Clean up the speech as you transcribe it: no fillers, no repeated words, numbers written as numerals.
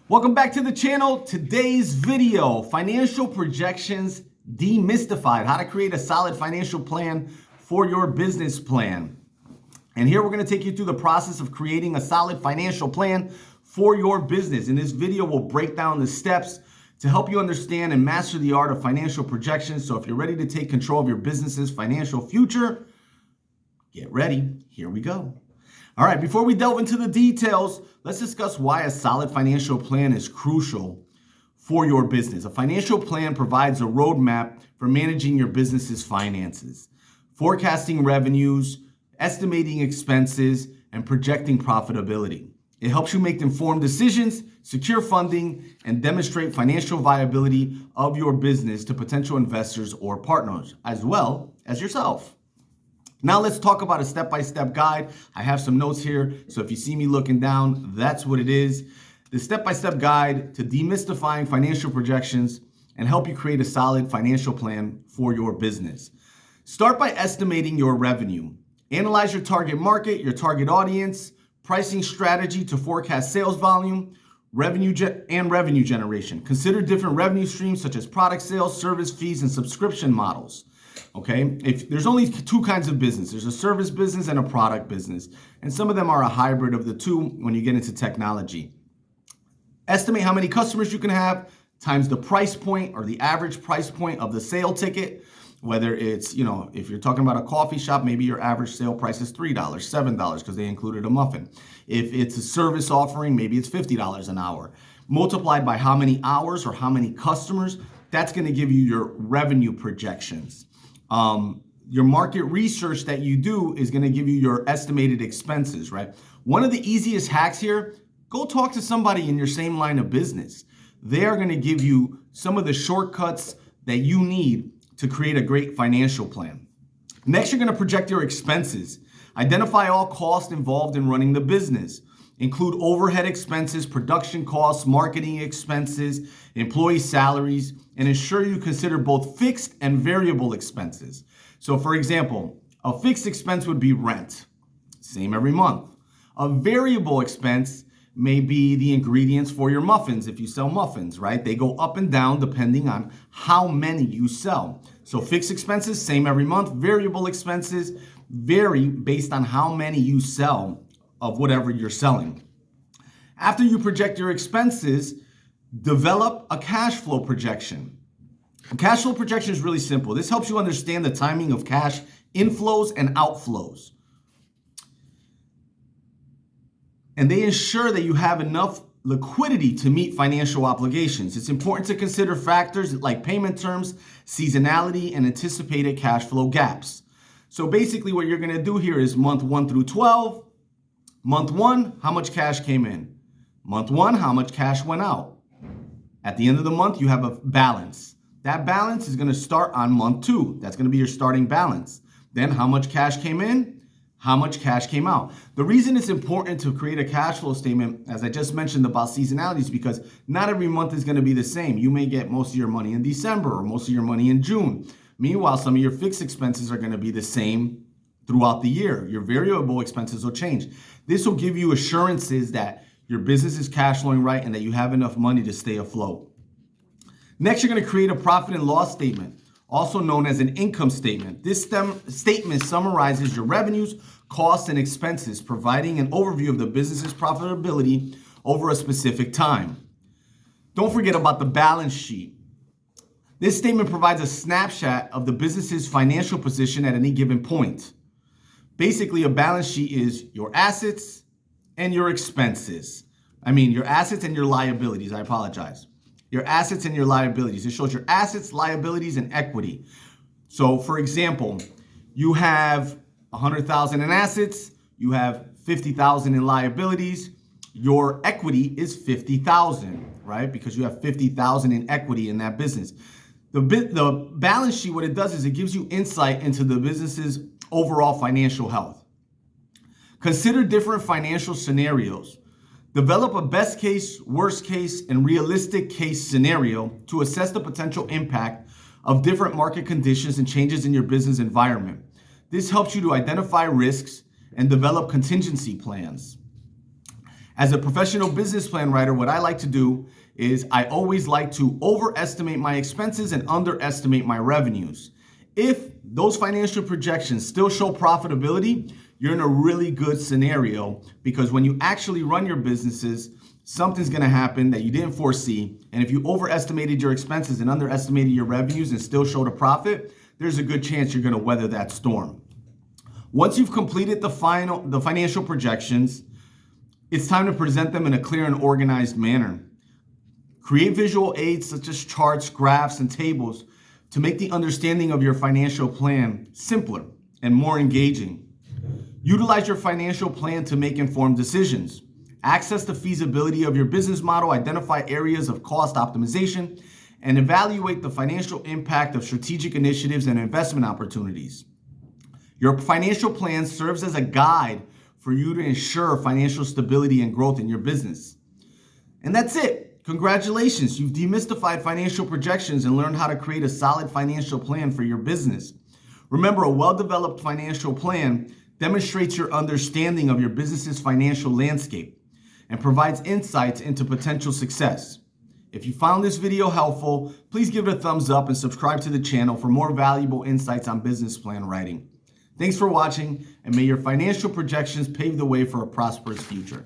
Welcome back to the channel. Today's video, financial projections demystified, how to create a solid financial plan for your business plan. And here we're going to take you through the process of creating a solid financial plan for your business. In this video, we'll break down the steps to help you understand and master the art of financial projections. So if you're ready to take control of your business's financial future, get ready. Here we go. All right, before we delve into the details, let's discuss why a solid financial plan is crucial for your business. A financial plan provides a roadmap for managing your business's finances, forecasting revenues, estimating expenses, and projecting profitability. It helps you make informed decisions, secure funding, and demonstrate financial viability of your business to potential investors or partners, as well as yourself. Now let's talk about a step-by-step guide. I have some notes here, so if you see me looking down, that's what it is. The step-by-step guide to demystifying financial projections and help you create a solid financial plan for your business. Start by estimating your revenue. Analyze your target market, your target audience, pricing strategy to forecast sales volume, revenue generation. Consider different revenue streams such as product sales, service fees, and subscription models. Okay, if there's only two kinds of business, there's a service business and a product business, and some of them are a hybrid of the two when you get into technology. Estimate how many customers you can have times the price point or the average price point of the sale ticket. Whether it's, if you're talking about a coffee shop, maybe your average sale price is $3, $7 because they included a muffin. If it's a service offering, maybe it's $50 an hour. Multiplied by how many hours or how many customers, that's going to give you your revenue projections. Your market research that you do is going to give you your estimated expenses, right? One of the easiest hacks here, go talk to somebody in your same line of business. They are going to give you some of the shortcuts that you need to create a great financial plan. Next, you're going to project your expenses. Identify all costs involved in running the business. Include overhead expenses, production costs, marketing expenses, employee salaries, and ensure you consider both fixed and variable expenses. So for example, a fixed expense would be rent, same every month. A variable expense may be the ingredients for your muffins if you sell muffins, right? They go up and down depending on how many you sell. So fixed expenses, same every month. Variable expenses vary based on how many you sell of whatever you're selling. After you project your expenses, develop a cash flow projection. A cash flow projection is really simple. This helps you understand the timing of cash inflows and outflows. And they ensure that you have enough liquidity to meet financial obligations. It's important to consider factors like payment terms, seasonality, and anticipated cash flow gaps. So basically what you're going to do here is month 1 through 12. Month 1, how much cash came in? Month 1, how much cash went out? At the end of the month, you have a balance. That balance is going to start on month 2. That's going to be your starting balance. Then how much cash came in? How much cash came out? The reason it's important to create a cash flow statement, as I just mentioned about seasonality, is because not every month is going to be the same. You may get most of your money in December or most of your money in June. Meanwhile, some of your fixed expenses are going to be the same throughout the year. Your variable expenses will change. This will give you assurances that your business is cash flowing right and that you have enough money to stay afloat. Next, you're going to create a profit and loss statement, also known as an income statement. This statement summarizes your revenues, costs, and expenses, providing an overview of the business's profitability over a specific time. Don't forget about the balance sheet. This statement provides a snapshot of the business's financial position at any given point. Basically, a balance sheet is your assets and your expenses. Your assets and your liabilities. I apologize. Your assets and your liabilities. It shows your assets, liabilities, and equity. So, for example, you have $100,000 in assets. You have $50,000 in liabilities. Your equity is $50,000, right? Because you have $50,000 in equity in that business. The balance sheet, what it does is it gives you insight into the business's overall financial health. Consider different financial scenarios. Develop a best case, worst case, and realistic case scenario to assess the potential impact of different market conditions and changes in your business environment. This helps you to identify risks and develop contingency plans. As a professional business plan writer, what I like to do is I always like to overestimate my expenses and underestimate my revenues. If those financial projections still show profitability, you're in a really good scenario, because when you actually run your businesses, something's going to happen that you didn't foresee. And if you overestimated your expenses and underestimated your revenues and still showed a profit, there's a good chance you're going to weather that storm. Once you've completed the financial projections, it's time to present them in a clear and organized manner. Create visual aids such as charts, graphs, and tables to make the understanding of your financial plan simpler and more engaging. Utilize your financial plan to make informed decisions. Access the feasibility of your business model, identify areas of cost optimization, and evaluate the financial impact of strategic initiatives and investment opportunities. Your financial plan serves as a guide for you to ensure financial stability and growth in your business. And that's it. Congratulations, you've demystified financial projections and learned how to create a solid financial plan for your business. Remember, a well-developed financial plan demonstrates your understanding of your business's financial landscape and provides insights into potential success. If you found this video helpful, please give it a thumbs up and subscribe to the channel for more valuable insights on business plan writing. Thanks for watching, and may your financial projections pave the way for a prosperous future.